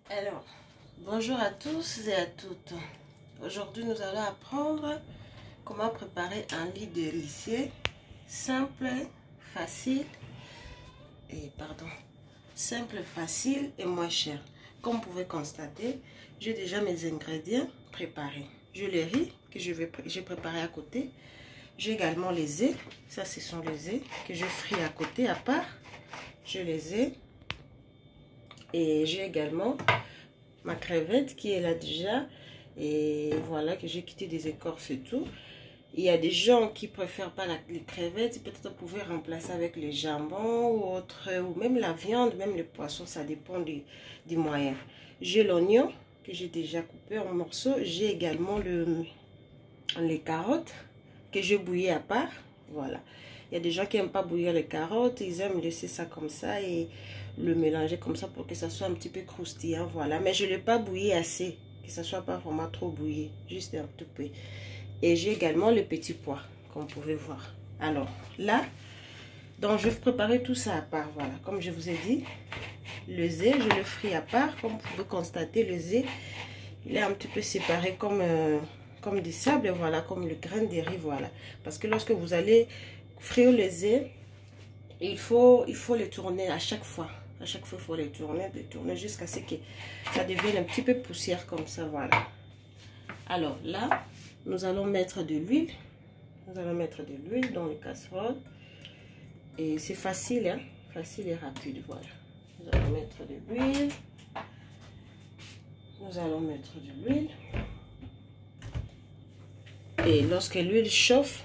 Alors, bonjour à tous et à toutes. Aujourd'hui, nous allons apprendre comment préparer un lit délicieux, simple, facile simple, facile et moins cher. Comme vous pouvez constater, j'ai déjà mes ingrédients préparés. J'ai le riz que j'ai préparé à côté. J'ai également les œufs. Ça, ce sont les œufs que je fris à côté, à part. J'ai les œufs. Et j'ai également ma crevette qui est là déjà. Et voilà, que j'ai quitté des écorces et tout. Il y a des gens qui préfèrent pas les crevettes. Peut-être vous pouvez remplacer avec le jambon ou autre, ou même la viande, même le poisson. Ça dépend du moyen. J'ai l'oignon que j'ai déjà coupé en morceaux. J'ai également les carottes que j'ai bouilli à part. Voilà. Il y a des gens qui n'aiment pas bouillir les carottes. Ils aiment laisser ça comme ça et le mélanger comme ça pour que ça soit un petit peu croustillant. Voilà. Mais je ne l'ai pas bouilli assez. Que ça soit pas vraiment trop bouilli. Juste un tout peu. Et j'ai également le petit pois, comme vous pouvez voir. Alors, là, donc je vais préparer tout ça à part. Voilà. Comme je vous ai dit, le œuf, je le fris à part. Comme vous pouvez constater, le œuf, il est un petit peu séparé comme des sables, voilà, comme le grain de riz, voilà. Parce que lorsque vous allez frire les œufs, il faut les tourner à chaque fois. À chaque fois, il faut les tourner jusqu'à ce que ça devienne un petit peu poussière comme ça, voilà. Alors là, nous allons mettre de l'huile. Nous allons mettre de l'huile dans les casseroles. Et c'est facile, hein? Facile et rapide, voilà. Nous allons mettre de l'huile. Nous allons mettre de l'huile. Et lorsque l'huile chauffe,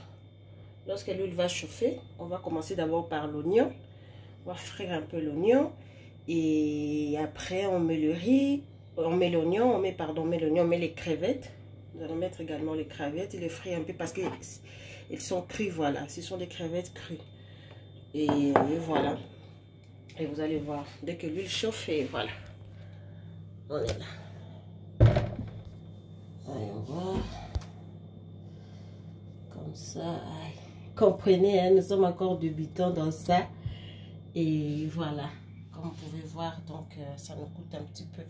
lorsque l'huile va chauffer, on va commencer d'abord par l'oignon. On va frire un peu l'oignon. Et après, on met le riz. On met l'oignon, on met les crevettes. Nous allons mettre également les crevettes et les frire un peu parce qu'elles sont crues, voilà. Ce sont des crevettes crues. Et voilà. Et vous allez voir, dès que l'huile chauffe, et voilà. On est là. Allez, on va. Comme ça. Comprenez, hein, nous sommes encore débutants dans ça. Et voilà. Comme vous pouvez voir, donc ça nous coûte un petit peu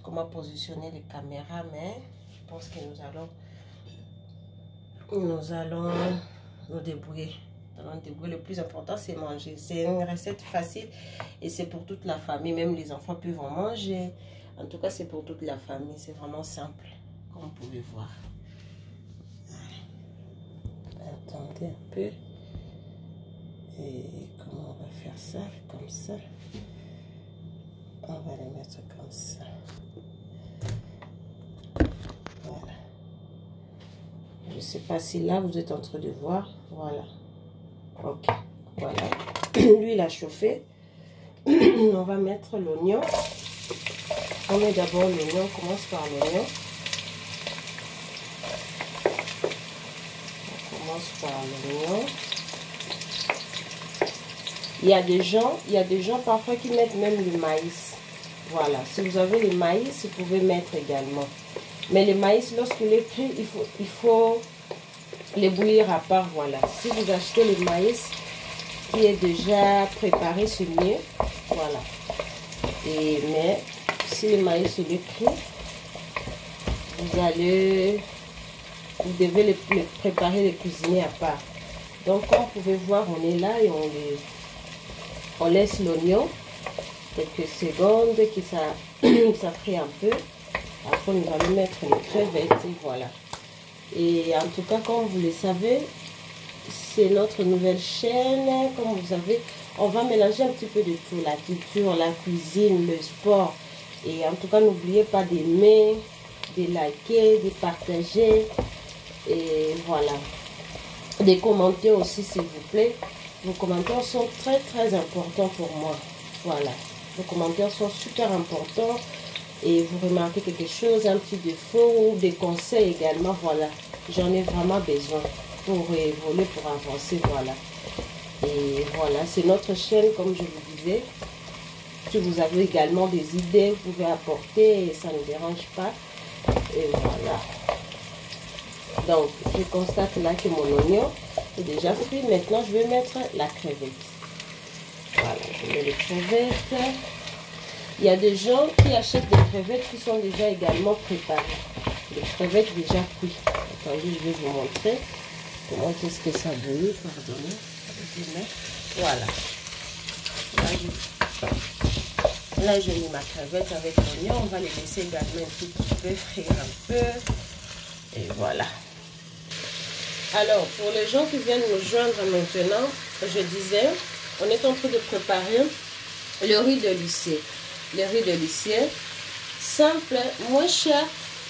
comment positionner les caméras, mais je pense que nous allons nous débrouiller. Le plus important, c'est manger. C'est une recette facile et c'est pour toute la famille. Même les enfants peuvent en manger. En tout cas, c'est pour toute la famille. C'est vraiment simple, comme vous pouvez voir. Attendez un peu. Et comment on va faire ça? Comme ça. On va les mettre comme ça. Voilà. Je ne sais pas si là vous êtes en train de voir. Voilà. Ok. Voilà. L'huile a chauffé. On va mettre l'oignon. On met d'abord l'oignon. On commence par l'oignon. On commence par l'oignon. Il y a des gens parfois qui mettent même le maïs. Voilà. Si vous avez le maïs, vous pouvez mettre également. Mais le maïs, lorsqu'il est pris, il faut les bouillir à part. Voilà. Si vous achetez le maïs qui est déjà préparé, c'est mieux. Voilà. Mais si le maïs il est pris, vous devez le préparer, le cuisiner à part. Donc, comme vous pouvez voir, on est là et on laisse l'oignon quelques secondes que ça frit un peu. Après, nous allons mettre les crevettes et voilà. Et en tout cas, comme vous le savez, c'est notre nouvelle chaîne. Comme vous savez, on va mélanger un petit peu de tout. La culture, la cuisine, le sport. Et en tout cas, n'oubliez pas d'aimer, de liker, de partager. Et voilà. Des commentaires aussi, s'il vous plaît. Vos commentaires sont très, très importants pour moi. Voilà. Vos commentaires sont super importants. Et vous remarquez quelque chose, un petit défaut ou des conseils également, voilà. J'en ai vraiment besoin pour évoluer, pour avancer, voilà. Et voilà, c'est notre chaîne, comme je vous disais. Si vous avez également des idées, vous pouvez apporter et ça ne dérange pas. Et voilà. Donc, je constate là que mon oignon est déjà frit. Maintenant, je vais mettre la crevette. Voilà, je mets les crevettes. Il y a des gens qui achètent des crevettes qui sont déjà également préparées. Les crevettes déjà cuites. Attendez, je vais vous montrer comment est-ce que ça brûle. Pardonnez. Voilà. Là, j'ai mis ma crevette avec l'oignon. On va les laisser également un tout petit peu frire un peu. Et voilà. Alors, pour les gens qui viennent nous joindre maintenant, je disais, on est en train de préparer le riz de lycée. Le riz de lycée, simple, moins cher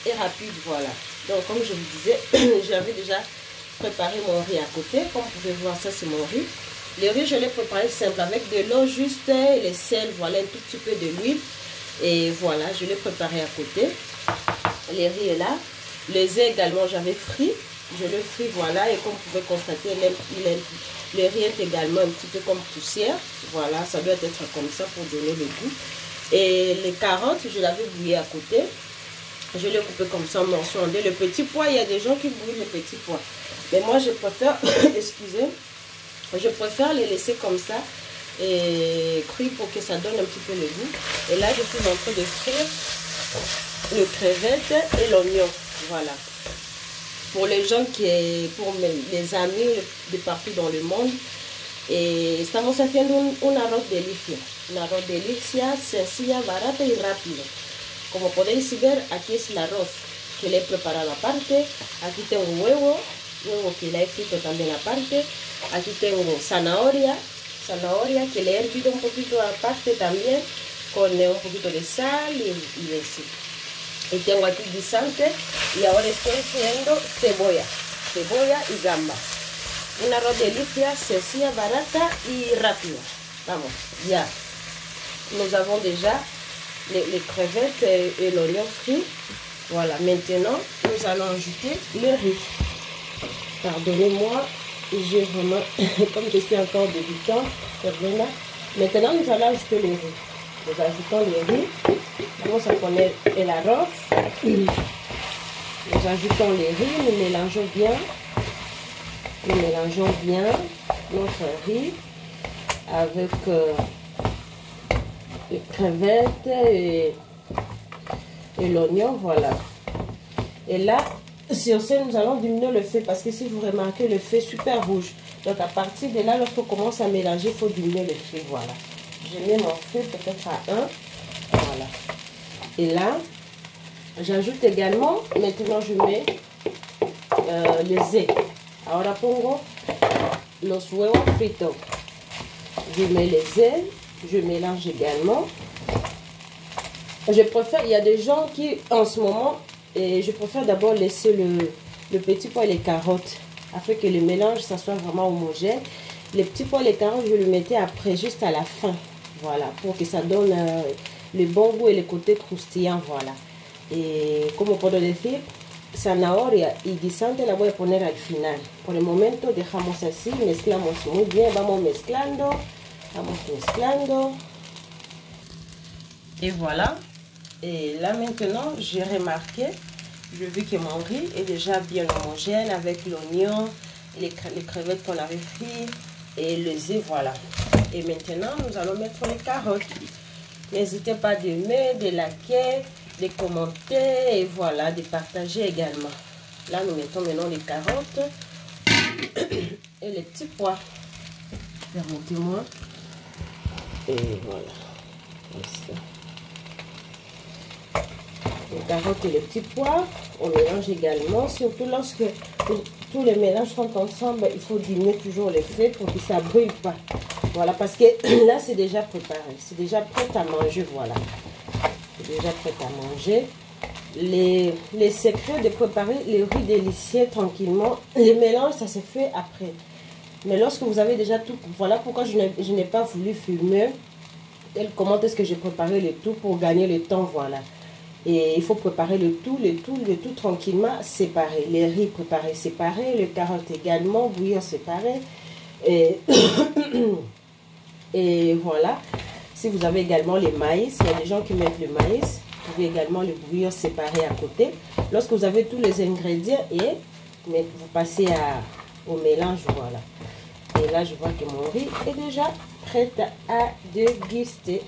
et rapide, voilà. Donc, comme je vous disais, j'avais déjà préparé mon riz à côté. Comme vous pouvez voir, ça c'est mon riz. Le riz, je l'ai préparé simple avec de l'eau juste, les sel, voilà, un tout petit peu de l'huile. Et voilà, je l'ai préparé à côté. Le riz est là. Les œufs également, j'avais frit. Je le fris, voilà. Et comme vous pouvez constater, le riz est également un petit peu comme poussière. Voilà, ça doit être comme ça pour donner le goût. Et les carottes, je l'avais bouilli à côté. Je l'ai coupé comme ça en morceaux en deux. Le petit pois, il y a des gens qui bouillent le petit pois. Mais moi, je préfère, excusez, je préfère les laisser comme ça et cuire pour que ça donne un petit peu le goût. Et là, je suis en train de frire le crevette et l'oignon. Voilà. Pour les gens pour les amis de partout dans le monde, estamos haciendo un arroz delicia. Un arroz delicia, sencilla, barata y rápido. Como podéis ver, aquí es el arroz que le he preparado aparte. Aquí tengo huevo que le he frito también aparte. Aquí tengo zanahoria que le he hervido un poquito aparte también, con un poquito de sal y de sí. Y tengo aquí guisante y ahora estoy haciendo cebolla y gamba. Un arroz delicia, sencilla, barata y rápida. Vamos, ya. Nous avons déjà les crevettes et l'oignon frit. Voilà, maintenant nous allons ajouter le riz. Pardonnez-moi, j'ai vraiment, comme je suis encore débutant, maintenant nous allons ajouter le riz. Nous ajoutons le riz. Vamos a poner el arroz. Nous ajoutons le riz, nous mélangeons bien notre riz avec les crevettes et l'oignon, voilà. Et là, sur ce, nous allons diminuer le feu parce que si vous remarquez, le feu est super rouge. Donc à partir de là, lorsqu'on commence à mélanger, il faut diminuer le feu, voilà. Je mets mon feu peut-être à 1, voilà. Et là, j'ajoute également, maintenant je mets les œufs. Ahora pongo los huevos fritos. Je mets les œufs, je mélange également. Je préfère, il y a des gens qui, en ce moment, je préfère d'abord laisser le petit pois et les carottes, afin que le mélange, ça soit vraiment homogène. Les petits pois et les carottes, je le mettais après, juste à la fin. Voilà, pour que ça donne le bon goût et le côté croustillant, voilà. Y como puedo decir, zanahoria y guisante la voy a poner al final. Por el momento dejamos así, mezclamos muy bien, vamos mezclando. Et voilà. Et là maintenant, j'ai remarqué, j'ai vu que mon riz est déjà bien homogène avec l'oignon, les crevettes qu'on avait frites et les œufs, voilà. Et maintenant, nous allons mettre les carottes. N'hésitez pas d'aimer, de liker, de commenter et voilà, de partager également. Là, nous mettons maintenant les carottes et les petits pois. Permettez-moi. Et voilà. Comme ça. Les carottes et les petits pois, on mélange également, surtout lorsque tous les mélanges sont ensemble, il faut diminuer toujours le feu pour que ça ne brûle pas. Voilà, parce que là, c'est déjà préparé, c'est déjà prêt à manger, voilà. C'est déjà prêt à manger. Les secrets de préparer le riz délicieux tranquillement, les mélanges, ça se fait après. Mais lorsque vous avez déjà tout, voilà pourquoi je n'ai pas voulu filmer comment est-ce que j'ai préparé le tout pour gagner le temps, voilà. Et il faut préparer le tout tranquillement, séparé. Les riz préparés séparés, les carottes également, bouillir séparé. Et, et voilà. Si vous avez également les maïs, il y a des gens qui mettent le maïs. Vous pouvez également le bouillir séparé à côté. Lorsque vous avez tous les ingrédients et vous passez au mélange, voilà. Et là, je vois que mon riz est déjà prêt à déguster.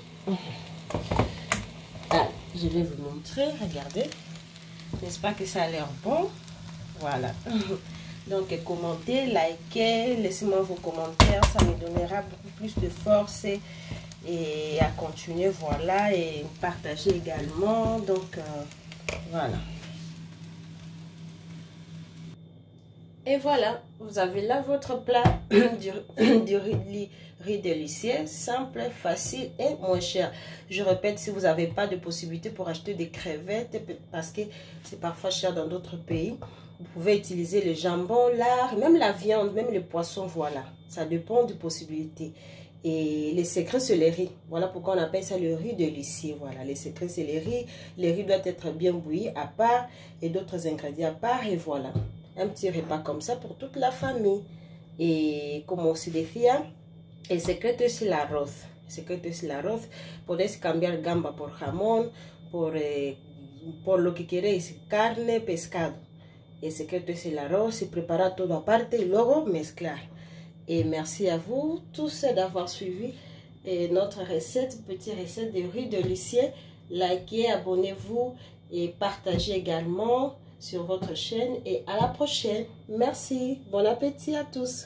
Je vais vous montrer, regardez. N'est-ce pas que ça a l'air bon? Voilà. Donc, commentez, likez, laissez-moi vos commentaires. Ça me donnera beaucoup plus de force et à continuer. Voilà. Et partagez également. Donc, voilà. Et voilà, vous avez là votre plat du riz délicieux, simple, facile et moins cher. Je répète, si vous n'avez pas de possibilité pour acheter des crevettes, parce que c'est parfois cher dans d'autres pays, vous pouvez utiliser le jambon, lard, même la viande, même les poissons, voilà. Ça dépend des possibilités. Et les secrets, c'est le riz. Voilà pourquoi on appelle ça le riz délicieux. Voilà, les secrets, c'est le riz. Le riz doit être bien bouilli à part et d'autres ingrédients à part. Et voilà, un petit repas comme ça pour toute la famille. Et como se decía, el secreto es el arroz. El secreto es el arroz. Podéis cambiar gamba por jamón, por lo que queréis, carne, pescado. El secreto es el arroz. Se prepara todo aparte y luego mezclar. Et merci à vous tous d'avoir suivi notre recette, petite recette de riz délicieux. Likez, abonnez-vous et partagez également sur votre chaîne. Et à la prochaine. Merci. Bon appétit à tous.